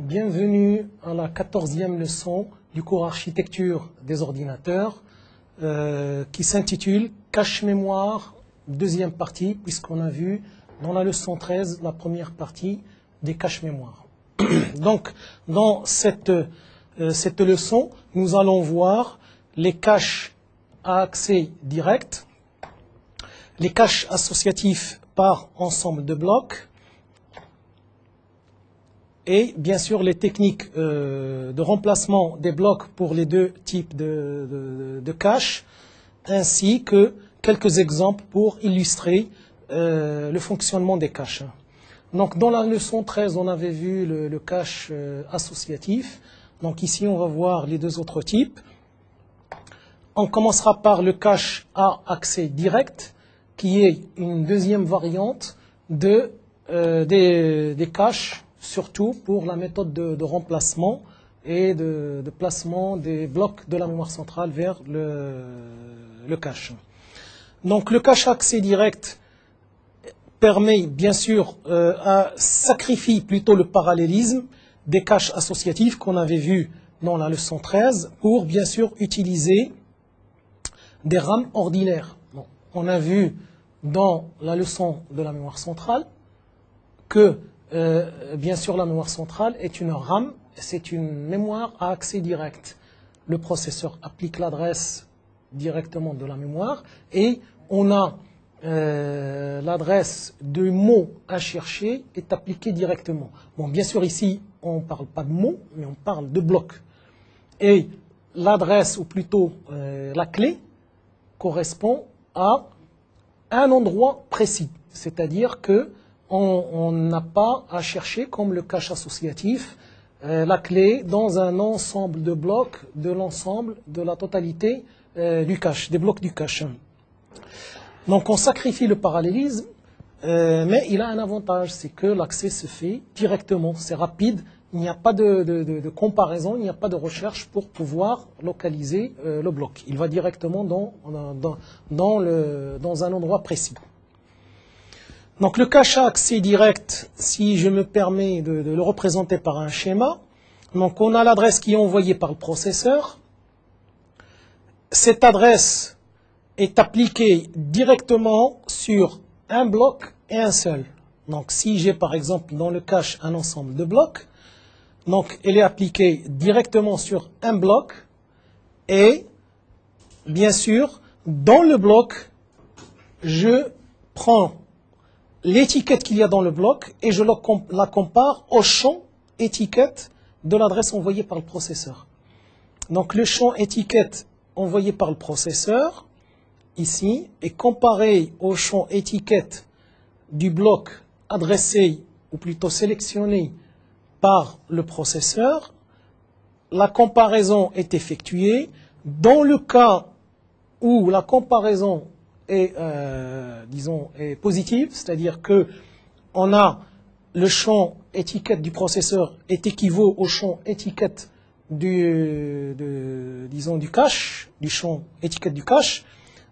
Bienvenue à la 14e leçon du cours Architecture des ordinateurs qui s'intitule Cache-mémoire, deuxième partie, puisqu'on a vu dans la leçon 13 la première partie des caches-mémoire. Donc, dans cette leçon, nous allons voir les caches à accès direct, les caches associatifs par ensemble de blocs, et bien sûr les techniques de remplacement des blocs pour les deux types de caches, ainsi que quelques exemples pour illustrer le fonctionnement des caches. Donc dans la leçon 13, on avait vu le cache associatif. Donc ici, on va voir les deux autres types. On commencera par le cache à accès direct, qui est une deuxième variante des caches, surtout pour la méthode de remplacement et de placement des blocs de la mémoire centrale vers le cache. Donc le cache à accès direct permet bien sûr sacrifie plutôt le parallélisme des caches associatives qu'on avait vu dans la leçon 13 pour bien sûr utiliser des rames ordinaires. Bon, on a vu dans la leçon de la mémoire centrale que bien sûr la mémoire centrale est une RAM, c'est une mémoire à accès direct. Le processeur applique l'adresse directement de la mémoire et on a l'adresse du mot à chercher est appliquée directement. Bon, bien sûr ici on ne parle pas de mots, mais on parle de blocs. Et l'adresse, ou plutôt la clé, correspond à un endroit précis. C'est-à-dire que on n'a pas à chercher, comme le cache associatif, la clé dans un ensemble de blocs de l'ensemble de la totalité du cache, des blocs du cache. Donc on sacrifie le parallélisme, mais il a un avantage, c'est que l'accès se fait directement, c'est rapide, il n'y a pas de comparaison, il n'y a pas de recherche pour pouvoir localiser le bloc. Il va directement dans un endroit précis. Donc le cache à accès direct, si je me permets de le représenter par un schéma, donc on a l'adresse qui est envoyée par le processeur. Cette adresse est appliquée directement sur un bloc et un seul. Donc si j'ai par exemple dans le cache un ensemble de blocs, donc elle est appliquée directement sur un bloc et bien sûr dans le bloc, je prends l'étiquette qu'il y a dans le bloc et je la compare au champ étiquette de l'adresse envoyée par le processeur. Donc le champ étiquette envoyé par le processeur, ici, est comparé au champ étiquette du bloc adressé, ou plutôt sélectionné par le processeur. La comparaison est effectuée. Dans le cas où la comparaison est, est positive, c'est-à-dire que on a le champ étiquette du processeur est équivaut au champ étiquette du cache, du champ étiquette du cache.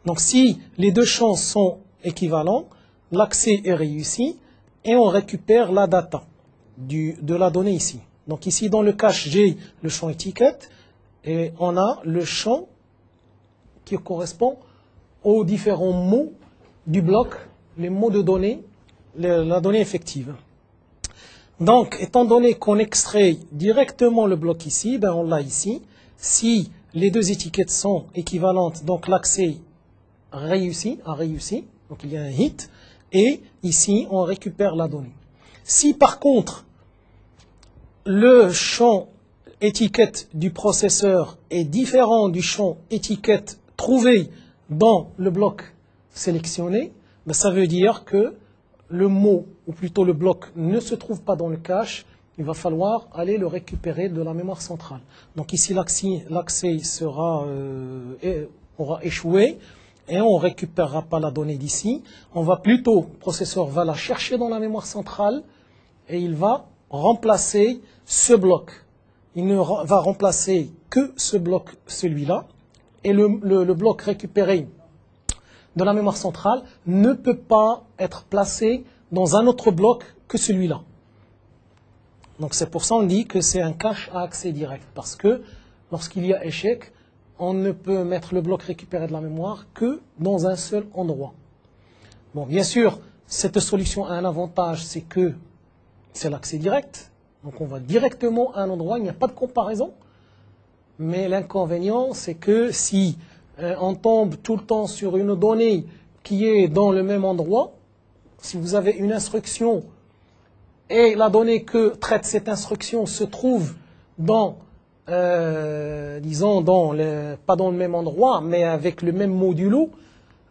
Donc si les deux champs sont équivalents, l'accès est réussi et on récupère la data de la donnée ici. Donc ici dans le cache, j'ai le champ étiquette et on a le champ qui correspond aux différents mots du bloc, les mots de données, la donnée effective. Donc, étant donné qu'on extrait directement le bloc ici, ben on l'a ici. Si les deux étiquettes sont équivalentes, donc l'accès a réussi, donc il y a un hit, et ici on récupère la donnée. Si par contre, le champ étiquette du processeur est différent du champ étiquette trouvé dans le bloc sélectionné, ben ça veut dire que le mot, ou plutôt le bloc, ne se trouve pas dans le cache. Il va falloir aller le récupérer de la mémoire centrale. Donc ici, l'accès aura échoué et on ne récupérera pas la donnée d'ici. Le processeur va la chercher dans la mémoire centrale et il va remplacer ce bloc. Il ne va remplacer que ce bloc, celui-là, et le bloc récupéré de la mémoire centrale ne peut pas être placé dans un autre bloc que celui-là. Donc c'est pour ça qu'on dit que c'est un cache à accès direct. Parce que lorsqu'il y a échec, on ne peut mettre le bloc récupéré de la mémoire que dans un seul endroit. Bon, bien sûr, cette solution a un avantage, c'est que c'est l'accès direct. Donc on va directement à un endroit, il n'y a pas de comparaison. Mais l'inconvénient, c'est que si on tombe tout le temps sur une donnée qui est dans le même endroit, si vous avez une instruction et la donnée que traite cette instruction se trouve dans, disons, pas dans le même endroit, mais avec le même modulo,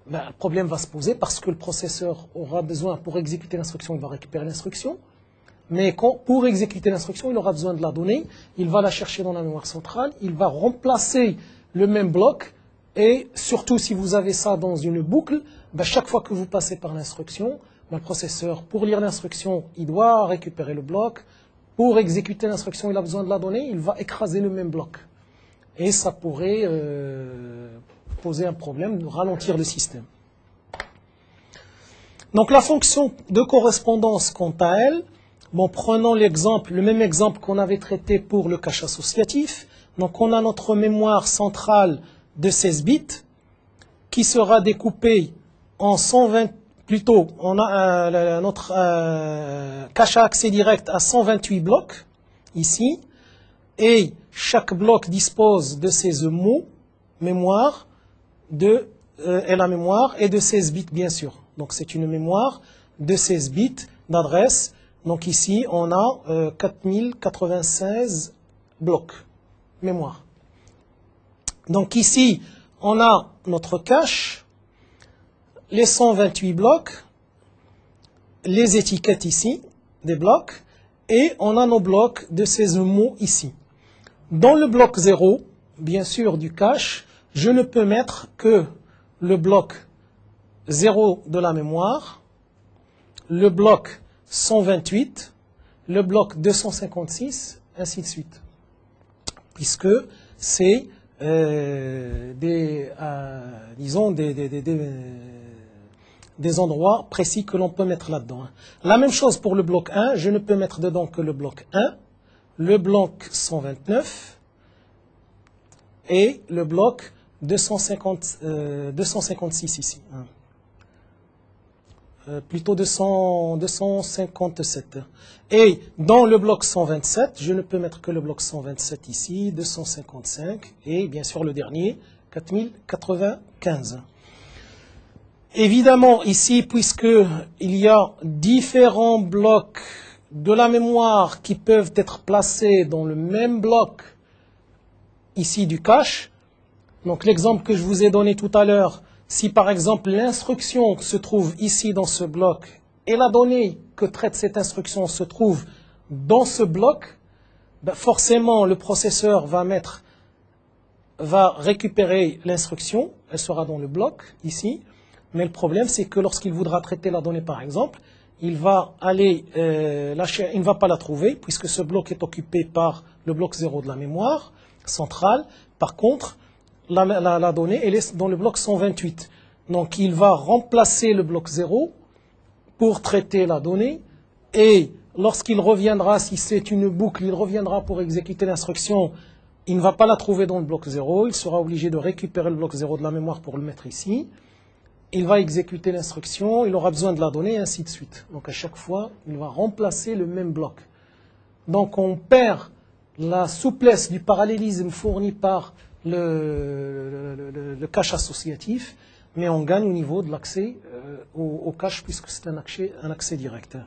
ben, le problème va se poser parce que le processeur aura besoin, pour exécuter l'instruction, il va récupérer l'instruction. Mais pour exécuter l'instruction, il aura besoin de la donnée, il va la chercher dans la mémoire centrale, il va remplacer le même bloc, et surtout si vous avez ça dans une boucle, ben chaque fois que vous passez par l'instruction, ben le processeur, pour lire l'instruction, il doit récupérer le bloc, pour exécuter l'instruction, il a besoin de la donnée, il va écraser le même bloc. Et ça pourrait poser un problème, ralentir le système. Donc la fonction de correspondance, quant à elle, bon, prenons le même exemple qu'on avait traité pour le cache associatif. Donc on a notre mémoire centrale de 16 bits qui sera découpée en 120, plutôt on a notre cache à accès direct à 128 blocs ici, et chaque bloc dispose de ses mots mémoire et la mémoire est de 16 bits bien sûr. Donc c'est une mémoire de 16 bits d'adresse. Donc ici, on a 4096 blocs mémoire. Donc ici, on a notre cache, les 128 blocs, les étiquettes ici, des blocs, et on a nos blocs de ces mots ici. Dans le bloc 0, bien sûr, du cache, je ne peux mettre que le bloc 0 de la mémoire, le bloc 128, le bloc 256, ainsi de suite. Puisque c'est disons des endroits précis que l'on peut mettre là-dedans. La même chose pour le bloc 1, je ne peux mettre dedans que le bloc 1, le bloc 129 et le bloc 256 ici. Plutôt 257. Et dans le bloc 127, je ne peux mettre que le bloc 127 ici, 255, et bien sûr le dernier, 4095. Évidemment, ici, puisqu'il y a différents blocs de la mémoire qui peuvent être placés dans le même bloc ici du cache, donc l'exemple que je vous ai donné tout à l'heure, si par exemple l'instruction se trouve ici dans ce bloc et la donnée que traite cette instruction se trouve dans ce bloc, ben forcément le processeur va récupérer l'instruction, elle sera dans le bloc ici, mais le problème c'est que lorsqu'il voudra traiter la donnée par exemple, il va aller il ne va pas la trouver puisque ce bloc est occupé par le bloc 0 de la mémoire centrale. Par contre, la donnée, elle est dans le bloc 128. Donc, il va remplacer le bloc 0 pour traiter la donnée. Et lorsqu'il reviendra, si c'est une boucle, il reviendra pour exécuter l'instruction. Il ne va pas la trouver dans le bloc 0. Il sera obligé de récupérer le bloc 0 de la mémoire pour le mettre ici. Il va exécuter l'instruction. Il aura besoin de la donnée, et ainsi de suite. Donc, à chaque fois, il va remplacer le même bloc. Donc, on perd la souplesse du parallélisme fourni par le cache associatif, mais on gagne au niveau de l'accès au cache puisque c'est un accès direct.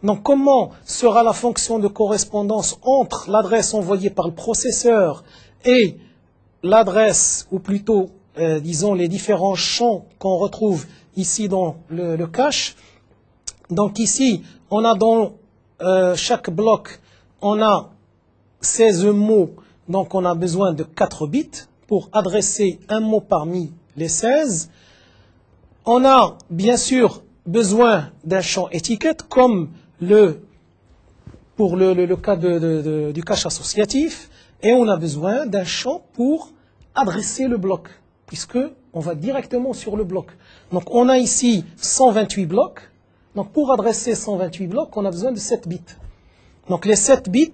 Donc comment sera la fonction de correspondance entre l'adresse envoyée par le processeur et l'adresse, ou plutôt, disons, les différents champs qu'on retrouve ici dans le cache. Donc ici, on a dans chaque bloc, on a 16 mots. Donc, on a besoin de 4 bits pour adresser un mot parmi les 16. On a, bien sûr, besoin d'un champ étiquette, comme pour le cas du cache associatif. Et on a besoin d'un champ pour adresser le bloc, puisqu'on va directement sur le bloc. Donc, on a ici 128 blocs. Donc, pour adresser 128 blocs, on a besoin de 7 bits. Donc les 7 bits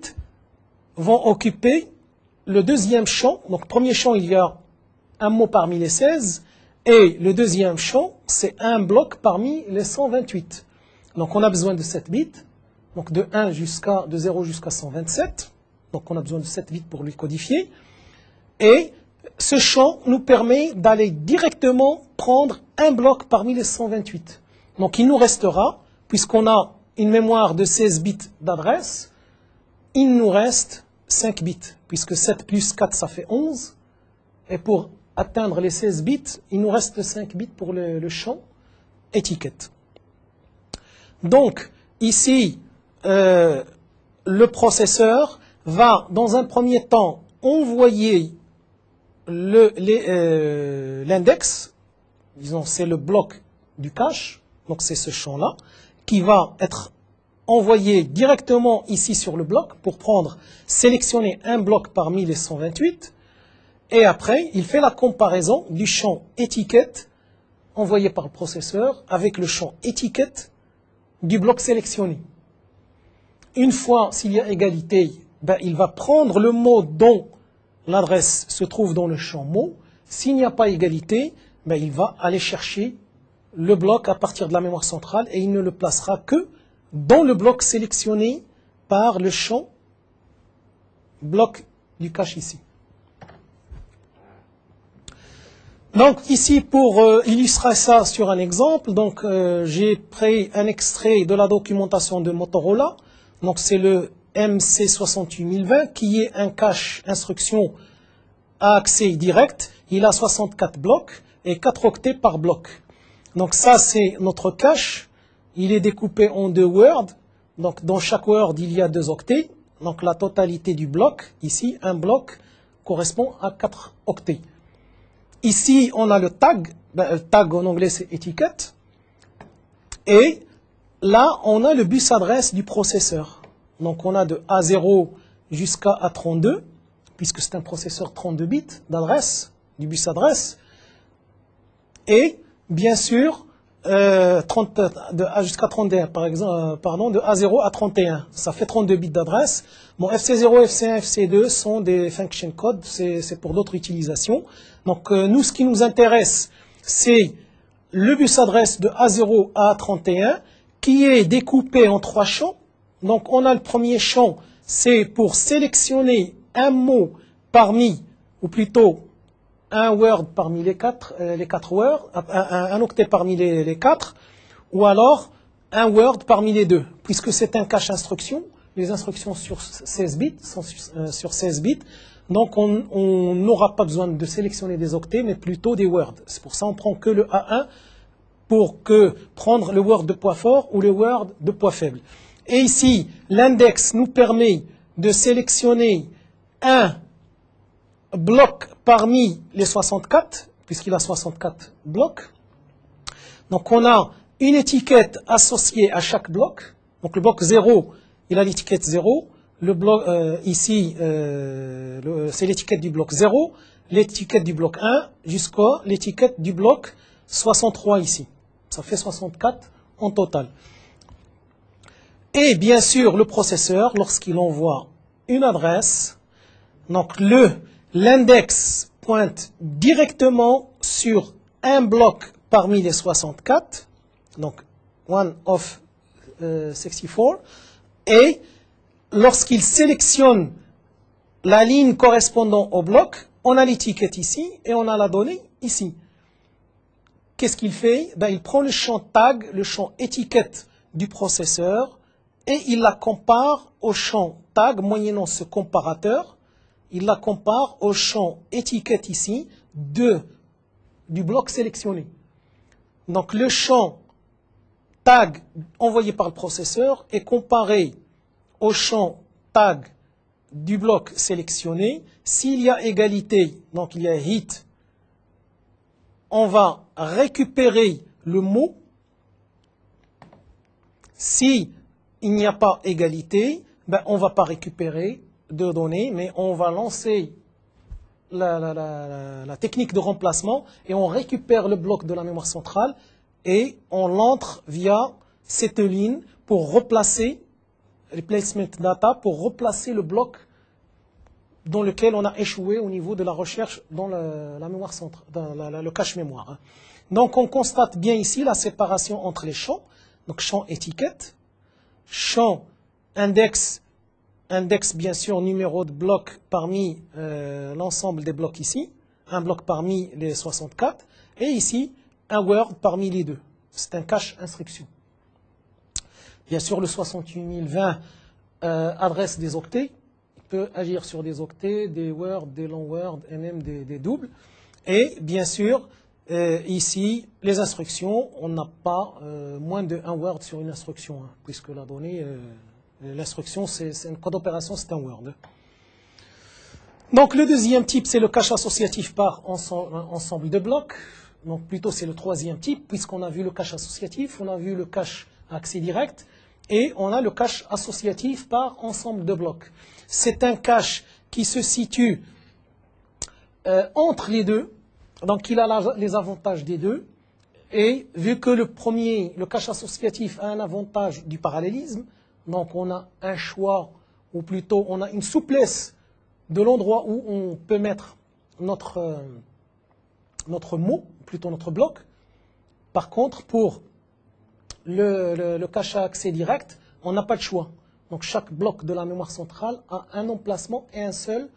vont occuper le deuxième champ. Donc premier champ, il y a un mot parmi les 16. Et le deuxième champ, c'est un bloc parmi les 128. Donc on a besoin de 7 bits. Donc de 0 jusqu'à 127. Donc on a besoin de 7 bits pour lui codifier. Et ce champ nous permet d'aller directement prendre un bloc parmi les 128. Donc il nous restera, puisqu'on a une mémoire de 16 bits d'adresse, il nous reste 5 bits, puisque 7 plus 4, ça fait 11. Et pour atteindre les 16 bits, il nous reste 5 bits pour le champ étiquette. Donc, ici, le processeur va, dans un premier temps, envoyer l'index, disons c'est le bloc du cache, donc c'est ce champ-là, qui va être envoyé directement ici sur le bloc pour sélectionner un bloc parmi les 128, et après il fait la comparaison du champ étiquette envoyé par le processeur avec le champ étiquette du bloc sélectionné. Une fois s'il y a égalité, il va prendre le mot dont l'adresse se trouve dans le champ mot. S'il n'y a pas égalité, il va aller chercher le bloc à partir de la mémoire centrale et il ne le placera que dans le bloc sélectionné par le champ bloc du cache ici. Donc ici, pour illustrer ça sur un exemple, j'ai pris un extrait de la documentation de Motorola. Donc c'est le MC68020 qui est un cache instruction à accès direct. Il a 64 blocs et 4 octets par bloc. Donc ça c'est notre cache. Il est découpé en 2 words. Donc dans chaque word il y a 2 octets. Donc la totalité du bloc, ici un bloc correspond à 4 octets. Ici on a le tag. Le tag en anglais c'est étiquette. Et là on a le bus adresse du processeur. Donc on a de A0 jusqu'à A32, puisque c'est un processeur 32 bits d'adresse, du bus adresse. Et bien sûr, de A jusqu'à 31, par exemple, de A0 à 31, ça fait 32 bits d'adresse. Bon, FC0, FC1, FC2 sont des function codes, c'est pour d'autres utilisations. Donc nous, ce qui nous intéresse, c'est le bus adresse de A0 à A31, qui est découpé en 3 champs. Donc on a le premier champ, c'est pour sélectionner un mot parmi, ou plutôt un word parmi les 4 words, un octet parmi les 4, ou alors un word parmi les 2, puisque c'est un cache instruction. Les instructions sur 16 bits sont sur 16 bits, donc on n'aura pas besoin de sélectionner des octets, mais plutôt des words. C'est pour ça qu'on prend que le A1 pour prendre le word de poids fort ou le word de poids faible. Et ici, l'index nous permet de sélectionner un bloc parmi les 64, puisqu'il a 64 blocs. Donc on a une étiquette associée à chaque bloc. Donc le bloc 0, il a l'étiquette 0. Le bloc ici, c'est l'étiquette du bloc 0, l'étiquette du bloc 1 jusqu'à l'étiquette du bloc 63 ici. Ça fait 64 en total. Et bien sûr, le processeur, lorsqu'il envoie une adresse, donc l'index pointe directement sur un bloc parmi les 64, donc one of 64, et lorsqu'il sélectionne la ligne correspondant au bloc, on a l'étiquette ici et on a la donnée ici. Qu'est-ce qu'il fait? Il prend le champ tag, le champ étiquette du processeur, et il la compare au champ tag, moyennant ce comparateur, il la compare au champ étiquette ici du bloc sélectionné. Donc le champ tag envoyé par le processeur est comparé au champ tag du bloc sélectionné. S'il y a égalité, donc il y a hit, on va récupérer le mot. Si il n'y a pas égalité, on ne va pas récupérer de données, mais on va lancer la technique de remplacement et on récupère le bloc de la mémoire centrale et on l'entre via cette ligne pour replacer replacement data pour replacer le bloc dans lequel on a échoué au niveau de la recherche dans la mémoire centrale, dans le cache mémoire. Donc on constate bien ici la séparation entre les champs, donc champ étiquette, champ index, index bien sûr numéro de bloc parmi l'ensemble des blocs ici, un bloc parmi les 64, et ici un word parmi les deux. C'est un cache instruction. Bien sûr le 68020 adresse des octets, peut agir sur des octets, des words, des long words et même des doubles. Et bien sûr, ici, les instructions, on n'a pas moins de 1 word sur une instruction, hein, puisque la donnée, l'instruction, c'est un code d'opération, c'est un word. Donc le deuxième type, c'est le cache associatif par ensemble de blocs. Donc plutôt, c'est le troisième type, puisqu'on a vu le cache associatif, on a vu le cache à accès direct, et on a le cache associatif par ensemble de blocs. C'est un cache qui se situe entre les deux, donc il a les avantages des deux, et vu que le premier, le cache associatif, a un avantage du parallélisme, donc on a un choix, ou plutôt on a une souplesse de l'endroit où on peut mettre notre mot, plutôt notre bloc. Par contre, pour le cache à accès direct, on n'a pas de choix. Donc chaque bloc de la mémoire centrale a un emplacement et un seul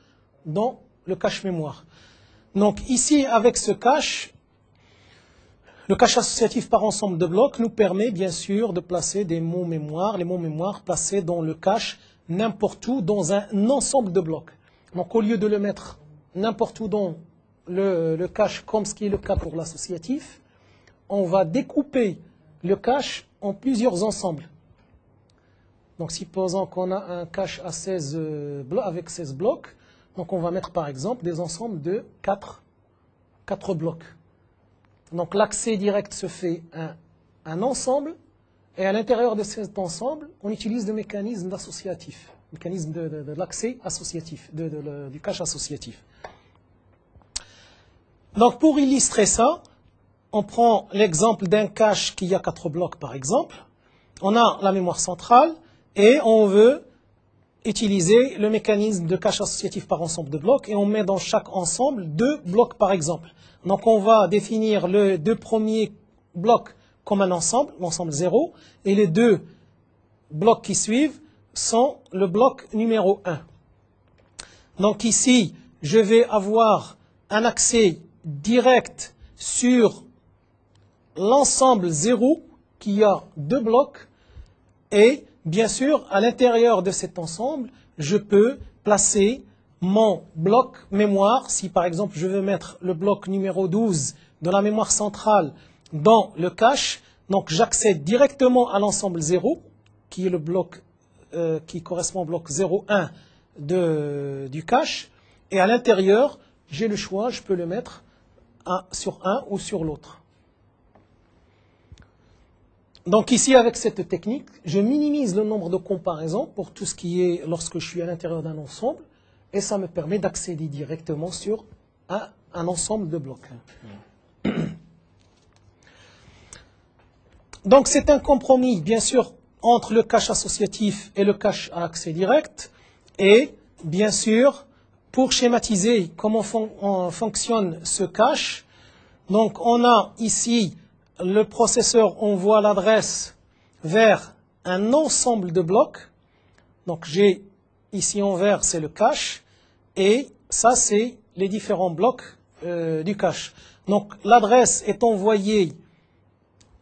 dans le cache mémoire. Donc ici, avec ce cache, le cache associatif par ensemble de blocs nous permet bien sûr de placer des mots mémoire, les mots mémoire placés dans le cache n'importe où dans un ensemble de blocs. Donc au lieu de le mettre n'importe où dans le cache comme ce qui est le cas pour l'associatif, on va découper le cache en plusieurs ensembles. Donc supposons qu'on a un cache à 16 avec 16 blocs, donc on va mettre par exemple des ensembles de 4 blocs. Donc l'accès direct se fait un ensemble, et à l'intérieur de cet ensemble, on utilise le mécanisme d'associatif, le mécanisme de l'accès associatif, du cache associatif. Donc pour illustrer ça, on prend l'exemple d'un cache qui a 4 blocs par exemple. On a la mémoire centrale et on veut utiliser le mécanisme de cache associatif par ensemble de blocs et on met dans chaque ensemble 2 blocs par exemple. Donc on va définir les 2 premiers blocs comme un ensemble, l'ensemble 0, et les 2 blocs qui suivent sont le bloc numéro 1. Donc ici, je vais avoir un accès direct sur l'ensemble 0 qui a 2 blocs et bien sûr à l'intérieur de cet ensemble je peux placer mon bloc mémoire. Si par exemple je veux mettre le bloc numéro 12 de la mémoire centrale dans le cache, donc j'accède directement à l'ensemble 0 qui est le bloc qui correspond au bloc 0,1 du cache, et à l'intérieur j'ai le choix, je peux le mettre sur un ou sur l'autre. Donc ici, avec cette technique, je minimise le nombre de comparaisons pour tout ce qui est lorsque je suis à l'intérieur d'un ensemble, et ça me permet d'accéder directement sur un ensemble de blocs. Donc c'est un compromis, bien sûr, entre le cache associatif et le cache à accès direct, et bien sûr, pour schématiser comment fonctionne ce cache, donc on a ici le processeur envoie l'adresse vers un ensemble de blocs. Donc j'ai ici en vert, c'est le cache, et ça c'est les différents blocs du cache. Donc l'adresse est envoyée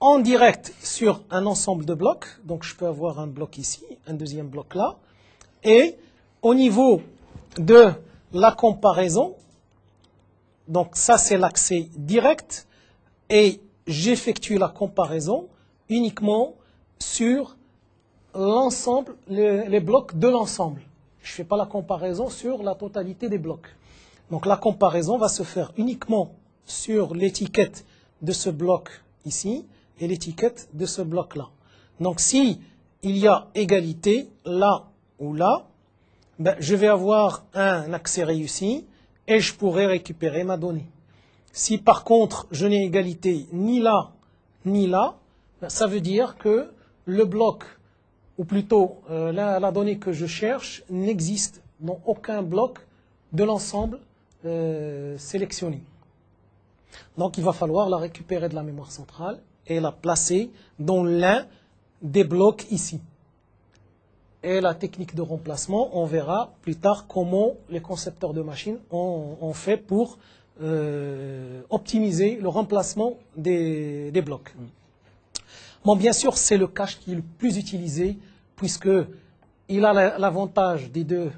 en direct sur un ensemble de blocs. Donc je peux avoir un bloc ici, un deuxième bloc là. Et au niveau de la comparaison, donc ça c'est l'accès direct, et j'effectue la comparaison uniquement sur l'ensemble, les blocs de l'ensemble. Je ne fais pas la comparaison sur la totalité des blocs. Donc la comparaison va se faire uniquement sur l'étiquette de ce bloc ici et l'étiquette de ce bloc-là. Donc si il y a égalité là ou là, ben, je vais avoir un accès réussi et je pourrai récupérer ma donnée. Si par contre je n'ai égalité ni là ni là, ben, ça veut dire que le bloc ou plutôt la donnée que je cherche, n'existe dans aucun bloc de l'ensemble sélectionné. Donc il va falloir la récupérer de la mémoire centrale et la placer dans l'un des blocs ici. Et la technique de remplacement, on verra plus tard comment les concepteurs de machines ont fait pour optimiser le remplacement des blocs. Bon, bien sûr, c'est le cache qui est le plus utilisé, puisqu'il a l'avantage des deux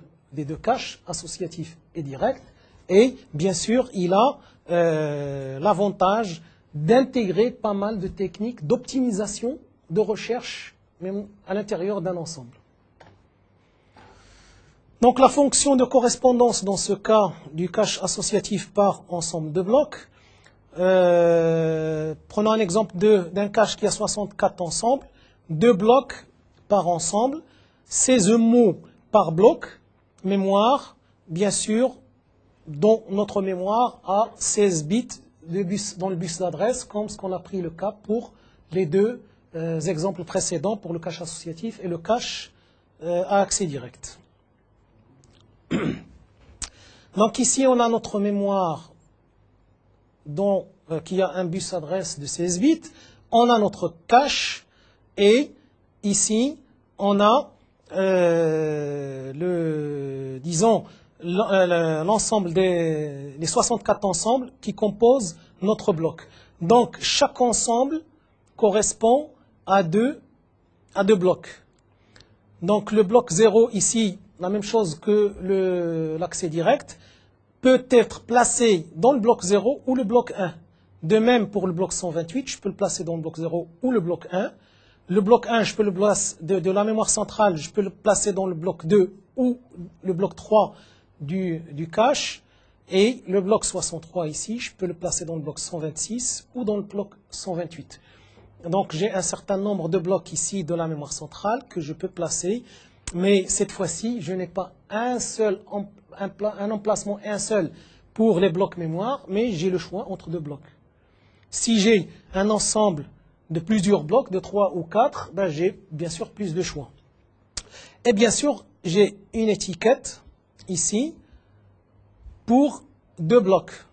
caches, associatifs et directs, et bien sûr, il a l'avantage d'intégrer pas mal de techniques d'optimisation, de recherche, même à l'intérieur d'un ensemble. Donc la fonction de correspondance dans ce cas du cache associatif par ensemble de blocs, prenons un exemple d'un cache qui a 64 ensembles, 2 blocs par ensemble, 16 mots par bloc, mémoire, bien sûr, dont notre mémoire a 16 bits dans le bus d'adresse, comme ce qu'on a pris le cas pour les deux exemples précédents, pour le cache associatif et le cache à accès direct. Donc ici, on a notre mémoire qui a un bus adresse de 16 bits. On a notre cache et ici, on a l'ensemble les 64 ensembles qui composent notre bloc. Donc chaque ensemble correspond à deux blocs. Donc le bloc 0 ici, la même chose que l'accès direct, peut être placé dans le bloc 0 ou le bloc 1. De même pour le bloc 128, je peux le placer dans le bloc 0 ou le bloc 1. Le bloc 1, je peux le placer de la mémoire centrale, je peux le placer dans le bloc 2 ou le bloc 3 du cache. Et le bloc 63 ici, je peux le placer dans le bloc 126 ou dans le bloc 128. Donc j'ai un certain nombre de blocs ici de la mémoire centrale que je peux placer. Mais cette fois-ci, je n'ai pas un emplacement seul pour les blocs mémoire, mais j'ai le choix entre deux blocs. Si j'ai un ensemble de plusieurs blocs, de 3 ou 4, ben j'ai bien sûr plus de choix. Et bien sûr, j'ai une étiquette ici pour 2 blocs.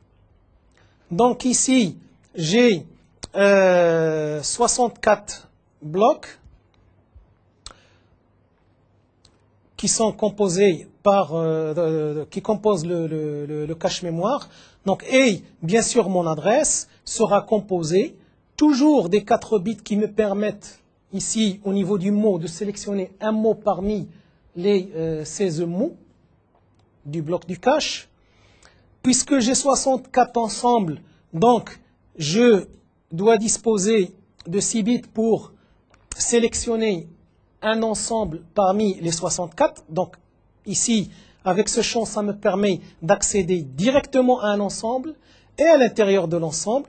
Donc ici, j'ai 64 blocs qui sont composés qui composent le cache mémoire. Donc, et bien sûr, mon adresse sera composée toujours des 4 bits qui me permettent ici, au niveau du mot, de sélectionner un mot parmi les 16 mots du bloc du cache. Puisque j'ai 64 ensembles, donc je dois disposer de 6 bits pour sélectionner un ensemble parmi les 64. Donc ici, avec ce champ, ça me permet d'accéder directement à un ensemble. Et à l'intérieur de l'ensemble,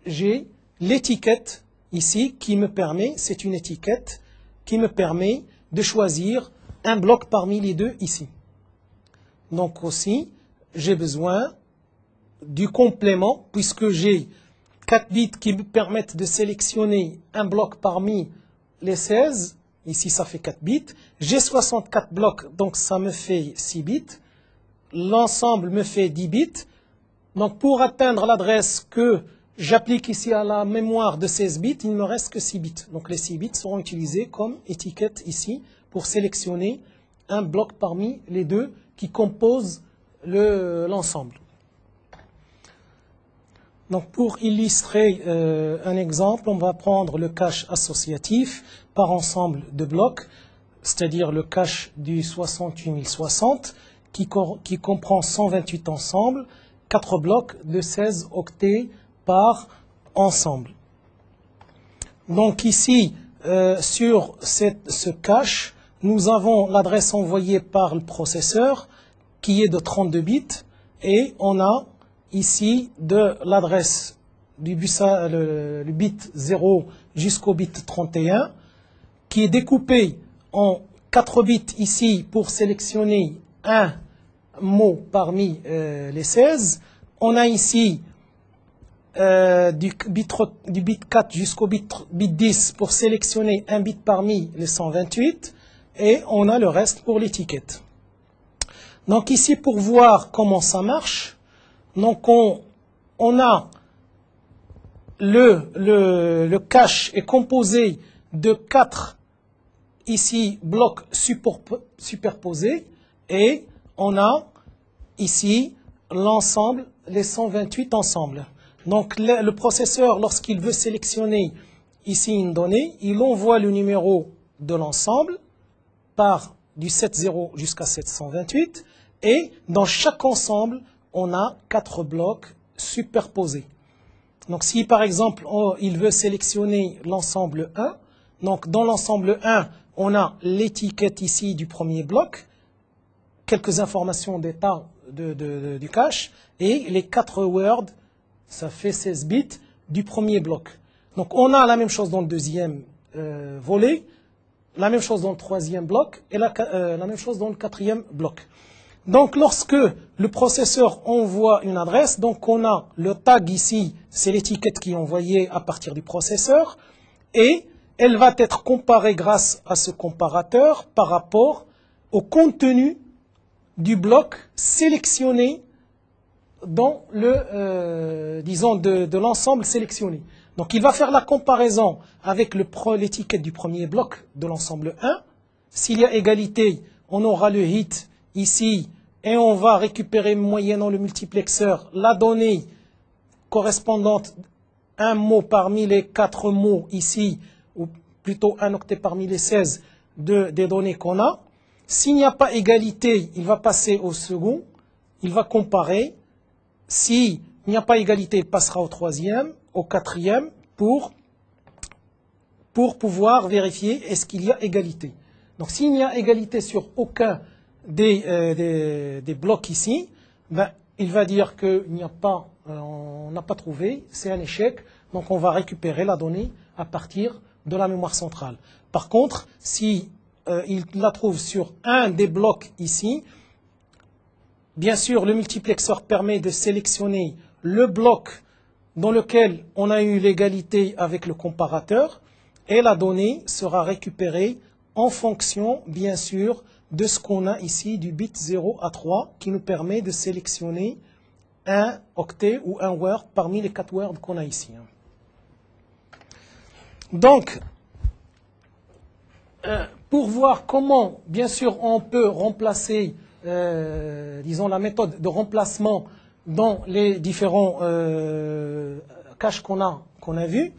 j'ai l'étiquette ici qui me permet, c'est une étiquette qui me permet de choisir un bloc parmi les deux ici. Donc aussi, j'ai besoin du complément, puisque j'ai 4 bits qui me permettent de sélectionner un bloc parmi les 16. Ici, ça fait 4 bits. J'ai 64 blocs, donc ça me fait 6 bits. L'ensemble me fait 10 bits. Donc, pour atteindre l'adresse que j'applique ici à la mémoire de 16 bits, il ne me reste que 6 bits. Donc, les 6 bits seront utilisés comme étiquette ici pour sélectionner un bloc parmi les deux qui composent l'ensemble. Donc, pour illustrer un exemple, on va prendre le cache associatif par ensemble de blocs, c'est-à-dire le cache du 68060 qui comprend 128 ensembles, 4 blocs de 16 octets par ensemble. Donc ici, sur ce cache, nous avons l'adresse envoyée par le processeur qui est de 32 bits et on a ici de l'adresse du le bit 0 jusqu'au bit 31 qui est découpé en 4 bits ici pour sélectionner un mot parmi les 16. On a ici du bit 4 jusqu'au bit 10 pour sélectionner un bit parmi les 128 et on a le reste pour l'étiquette. Donc ici pour voir comment ça marche, donc on a le cache est composé de 4 ici blocs superposés et on a ici l'ensemble, les 128 ensemble. Donc le processeur, lorsqu'il veut sélectionner ici une donnée, il envoie le numéro de l'ensemble par du 70 jusqu'à 728 et dans chaque ensemble, on a 4 blocs superposés. Donc si par exemple il veut sélectionner l'ensemble 1, donc dans l'ensemble 1, on a l'étiquette ici du premier bloc, quelques informations d'état du cache et les 4 words, ça fait 16 bits du premier bloc. Donc on a la même chose dans le deuxième volet, la même chose dans le troisième bloc et la même chose dans le quatrième bloc. Donc lorsque le processeur envoie une adresse, donc on a le tag ici, c'est l'étiquette qui est envoyée à partir du processeur et elle va être comparée grâce à ce comparateur par rapport au contenu du bloc sélectionné dans disons de l'ensemble sélectionné. Donc il va faire la comparaison avec l'étiquette du premier bloc de l'ensemble 1. S'il y a égalité, on aura le hit ici et on va récupérer moyennant le multiplexeur la donnée correspondante, un mot parmi les 4 mots ici, ou plutôt un octet parmi les 16 des données qu'on a. S'il n'y a pas égalité, il va passer au second, il va comparer. S'il n'y a pas égalité, il passera au troisième, au quatrième, pour pouvoir vérifier est-ce qu'il y a égalité. Donc s'il n'y a égalité sur aucun des blocs ici, ben, il va dire qu'il n'y a pas, on n'a pas trouvé, c'est un échec, donc on va récupérer la donnée à partir de la mémoire centrale. Par contre, si il la trouve sur un des blocs ici, bien sûr, le multiplexeur permet de sélectionner le bloc dans lequel on a eu l'égalité avec le comparateur et la donnée sera récupérée en fonction, bien sûr, de ce qu'on a ici du bit 0 à 3 qui nous permet de sélectionner un octet ou un word parmi les 4 words qu'on a ici. Donc, pour voir comment, bien sûr, on peut remplacer, disons, la méthode de remplacement dans les différents caches qu'on a vus.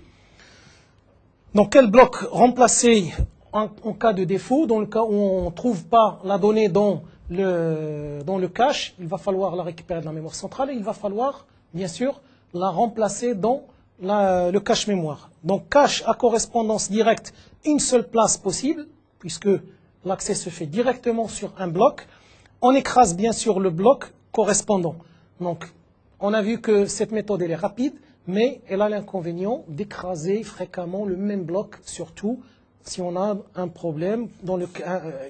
Donc, quel bloc remplacer en cas de défaut? Dans le cas où on ne trouve pas la donnée dans le cache, il va falloir la récupérer de la mémoire centrale et il va falloir, bien sûr, la remplacer dans le cache mémoire. Donc, cache à correspondance directe, une seule place possible, puisque l'accès se fait directement sur un bloc. On écrase bien sûr le bloc correspondant. Donc, on a vu que cette méthode elle est rapide, mais elle a l'inconvénient d'écraser fréquemment le même bloc, surtout si on a un problème dans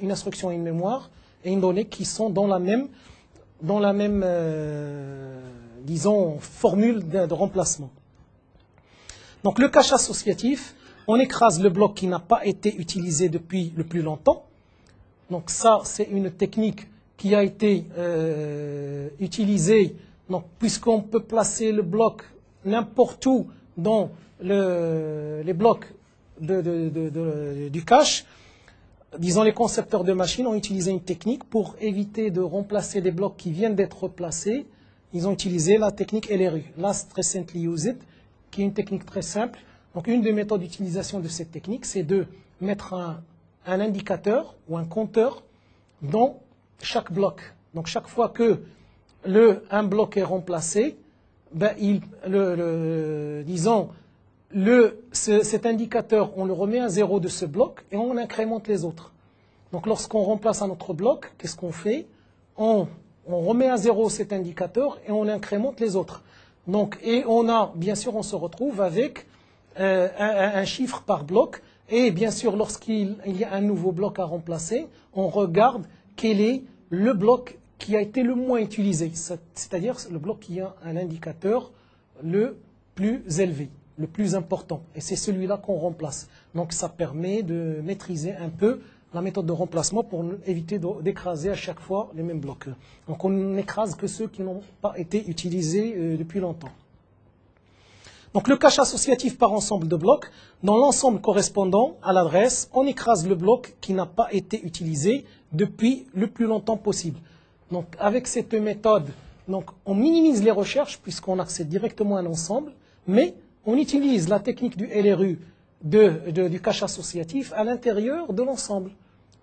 une instruction et une mémoire et une donnée qui sont dans la même disons, formule de remplacement. Donc le cache associatif, on écrase le bloc qui n'a pas été utilisé depuis le plus longtemps. Donc ça, c'est une technique qui a été utilisée, puisqu'on peut placer le bloc n'importe où dans les blocs du cache. Disons, les concepteurs de machines ont utilisé une technique pour éviter de remplacer des blocs qui viennent d'être replacés. Ils ont utilisé la technique LRU, Last Recently Used, qui est une technique très simple. Donc une des méthodes d'utilisation de cette technique, c'est de mettre un indicateur ou un compteur dans chaque bloc. Donc chaque fois que un bloc est remplacé, ben, cet indicateur, on le remet à 0 de ce bloc et on incrémente les autres. Donc lorsqu'on remplace un autre bloc, qu'est-ce qu'on fait? On remet à 0 cet indicateur et on incrémente les autres. Donc, et bien sûr, on se retrouve avec un chiffre par bloc. Et bien sûr, lorsqu'il y a un nouveau bloc à remplacer, on regarde quel est le bloc qui a été le moins utilisé. C'est-à-dire le bloc qui a un indicateur le plus élevé, le plus important. Et c'est celui-là qu'on remplace. Donc ça permet de maîtriser un peu la méthode de remplacement pour éviter d'écraser à chaque fois les mêmes blocs. Donc on n'écrase que ceux qui n'ont pas été utilisés depuis longtemps. Donc le cache associatif par ensemble de blocs, dans l'ensemble correspondant à l'adresse, on écrase le bloc qui n'a pas été utilisé depuis le plus longtemps possible. Donc avec cette méthode, donc, on minimise les recherches puisqu'on accède directement à un ensemble, mais on utilise la technique du LRU du cache associatif à l'intérieur de l'ensemble.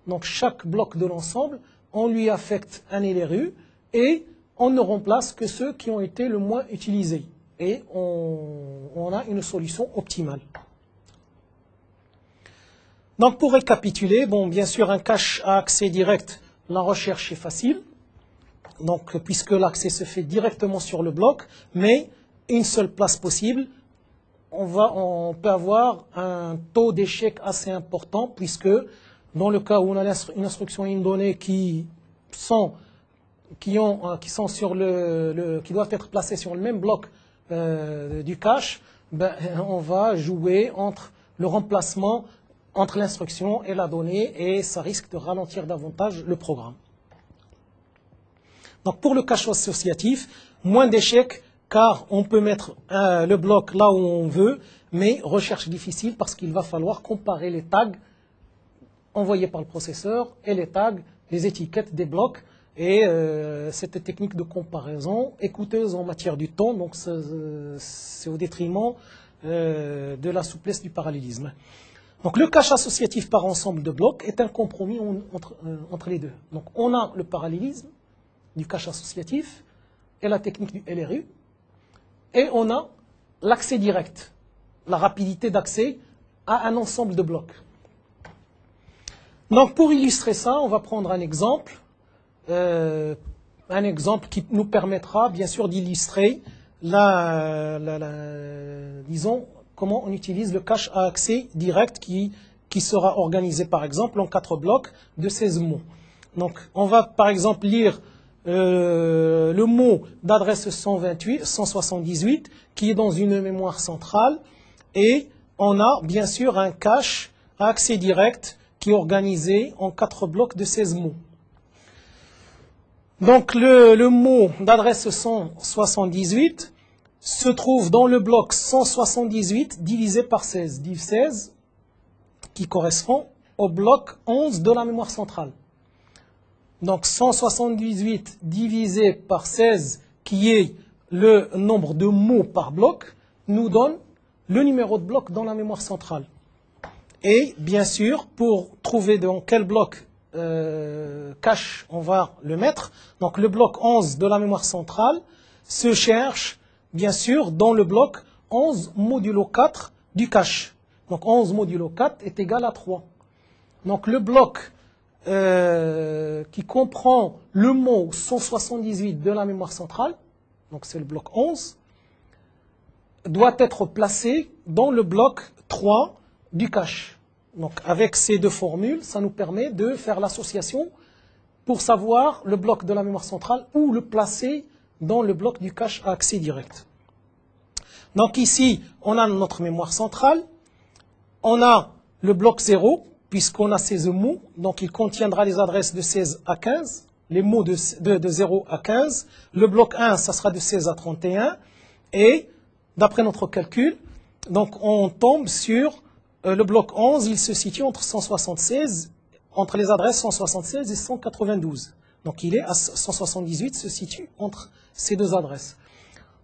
Donc chaque bloc de l'ensemble, on lui affecte un LRU et on ne remplace que ceux qui ont été le moins utilisés. Et on a une solution optimale. Donc pour récapituler, bon, bien sûr un cache à accès direct, la recherche est facile. Donc puisque l'accès se fait directement sur le bloc, mais une seule place possible, on peut avoir un taux d'échec assez important puisque dans le cas où on a une instruction et une donnée qui doivent être placées sur le même bloc du cache, ben, on va jouer entre le remplacement entre l'instruction et la donnée et ça risque de ralentir davantage le programme. Donc pour le cache associatif, moins d'échecs car on peut mettre le bloc là où on veut, mais recherche difficile parce qu'il va falloir comparer les tags envoyés par le processeur et les tags, les étiquettes des blocs. Et cette technique de comparaison est coûteuse en matière du temps, donc c'est au détriment de la souplesse du parallélisme. Donc le cache associatif par ensemble de blocs est un compromis entre les deux. Donc on a le parallélisme du cache associatif et la technique du LRU, et on a l'accès direct, la rapidité d'accès à un ensemble de blocs. Donc pour illustrer ça, on va prendre un exemple qui nous permettra bien sûr d'illustrer disons, comment on utilise le cache à accès direct qui sera organisé par exemple en 4 blocs de 16 mots. Donc on va par exemple lire le mot d'adresse 178 qui est dans une mémoire centrale et on a bien sûr un cache à accès direct qui est organisé en 4 blocs de 16 mots. Donc le mot d'adresse 178 se trouve dans le bloc 178 divisé par 16, div 16, qui correspond au bloc 11 de la mémoire centrale. Donc 178 divisé par 16, qui est le nombre de mots par bloc, nous donne le numéro de bloc dans la mémoire centrale. Et bien sûr, pour trouver dans quel bloc cache on va le mettre, donc le bloc 11 de la mémoire centrale se cherche bien sûr dans le bloc 11 modulo 4 du cache. Donc 11 modulo 4 est égal à 3. Donc le bloc qui comprend le mot 178 de la mémoire centrale, donc c'est le bloc 11, doit être placé dans le bloc 3 du cache. Donc avec ces deux formules, ça nous permet de faire l'association pour savoir le bloc de la mémoire centrale ou le placer dans le bloc du cache à accès direct. Donc ici, on a notre mémoire centrale, on a le bloc 0, puisqu'on a 16 mots, donc il contiendra les adresses de 16 à 15, les mots de 0 à 15. Le bloc 1, ça sera de 16 à 31. Et d'après notre calcul, donc on tombe sur le bloc 11, il se situe entre 176, entre les adresses 176 et 192. Donc il est à 178, se situe entre ces deux adresses.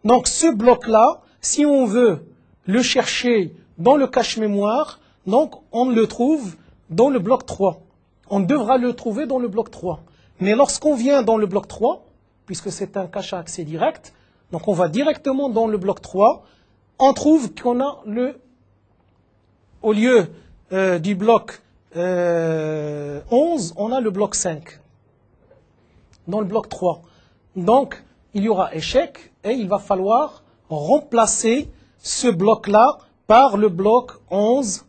Donc ce bloc-là, si on veut le chercher dans le cache mémoire, donc on le trouve dans le bloc 3. On devra le trouver dans le bloc 3. Mais lorsqu'on vient dans le bloc 3, puisque c'est un cache à accès direct, donc on va directement dans le bloc 3, on trouve qu'on a au lieu du bloc 11, on a le bloc 5 dans le bloc 3. Donc, il y aura échec et il va falloir remplacer ce bloc-là par le bloc 11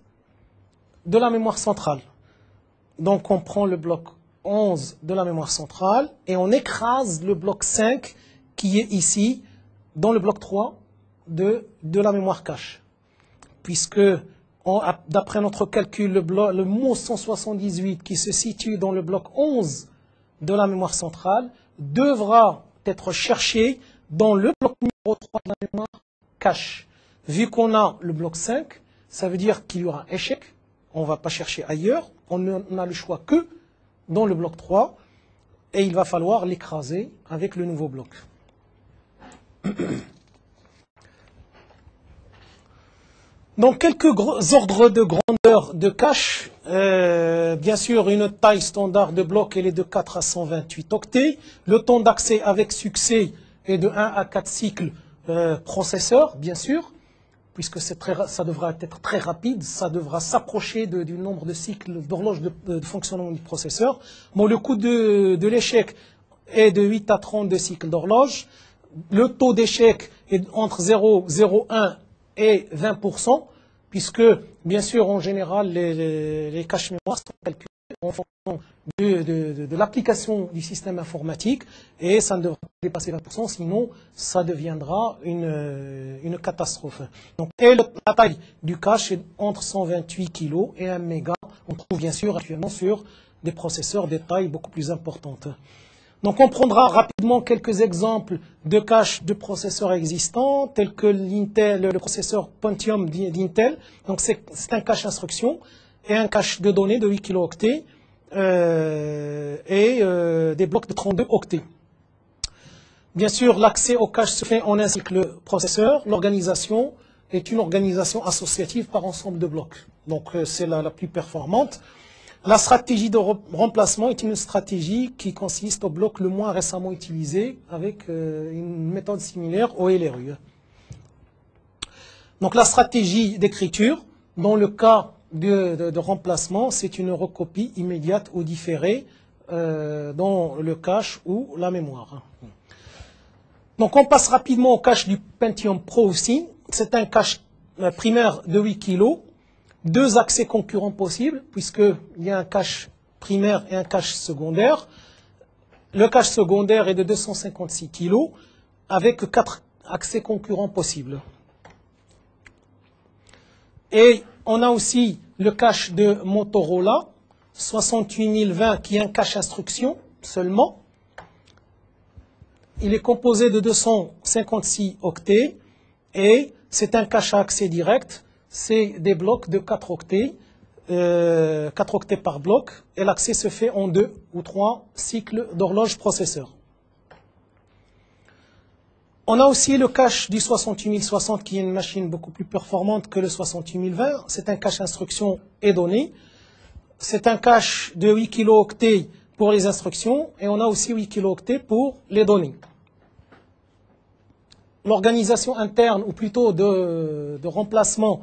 de la mémoire centrale. Donc, on prend le bloc 11 de la mémoire centrale et on écrase le bloc 5 qui est ici dans le bloc 3 de la mémoire cache. Puisque, d'après notre calcul, le mot 178 qui se situe dans le bloc 11 de la mémoire centrale devra être cherché dans le bloc numéro 3 de la mémoire cache. Vu qu'on a le bloc 5, ça veut dire qu'il y aura échec. On ne va pas chercher ailleurs. On n'a le choix que dans le bloc 3. Et il va falloir l'écraser avec le nouveau bloc. Donc, quelques ordres de grandeur de cache. Bien sûr, une taille standard de bloc, elle est de 4 à 128 octets. Le temps d'accès avec succès est de 1 à 4 cycles processeur, bien sûr, puisque ça devra être très rapide. Ça devra s'approcher du nombre de cycles d'horloge de fonctionnement du processeur. Bon, le coût de l'échec est de 8 à 32 cycles d'horloge. Le taux d'échec est entre 0,01 et 20%, puisque, bien sûr, en général, les caches mémoire sont calculées en fonction de l'application du système informatique, et ça ne devra pas dépasser 20%, sinon ça deviendra une catastrophe. Donc, et la taille du cache est entre 128 kg et 1 méga. On trouve bien sûr actuellement sur des processeurs de taille beaucoup plus importante. Donc on prendra rapidement quelques exemples de caches de processeurs existants, tels que le processeur Pentium d'Intel. Donc c'est un cache instruction et un cache de données de 8 kilooctets et des blocs de 32 octets. Bien sûr, l'accès au cache se fait en un cycle processeur. L'organisation est une organisation associative par ensemble de blocs. Donc c'est la plus performante. La stratégie de remplacement est une stratégie qui consiste au bloc le moins récemment utilisé avec une méthode similaire au LRU. Donc la stratégie d'écriture, dans le cas de remplacement, c'est une recopie immédiate ou différée dans le cache ou la mémoire. Donc on passe rapidement au cache du Pentium Pro aussi. C'est un cache primaire de 8 kg. 2 accès concurrents possibles, puisqu'il y a un cache primaire et un cache secondaire. Le cache secondaire est de 256 kg, avec 4 accès concurrents possibles. Et on a aussi le cache de Motorola, 68020, qui est un cache instruction seulement. Il est composé de 256 octets, et c'est un cache à accès direct. C'est des blocs de 4 octets, 4 octets par bloc, et l'accès se fait en 2 ou 3 cycles d'horloge processeur. On a aussi le cache du 68060 qui est une machine beaucoup plus performante que le 68020. C'est un cache instruction et données. C'est un cache de 8 kilooctets pour les instructions, et on a aussi 8 kilooctets pour les données. L'organisation interne, ou plutôt de remplacement,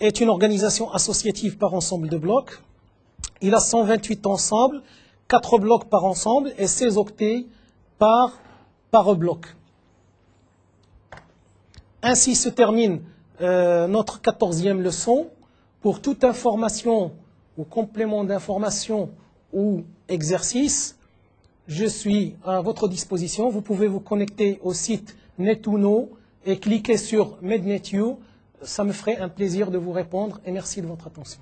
est une organisation associative par ensemble de blocs. Il a 128 ensembles, 4 blocs par ensemble et 16 octets par bloc. Ainsi se termine notre 14e leçon. Pour toute information ou complément d'information ou exercice, je suis à votre disposition. Vous pouvez vous connecter au site Netuno et cliquer sur MedNetU. Ça me ferait un plaisir de vous répondre et merci de votre attention.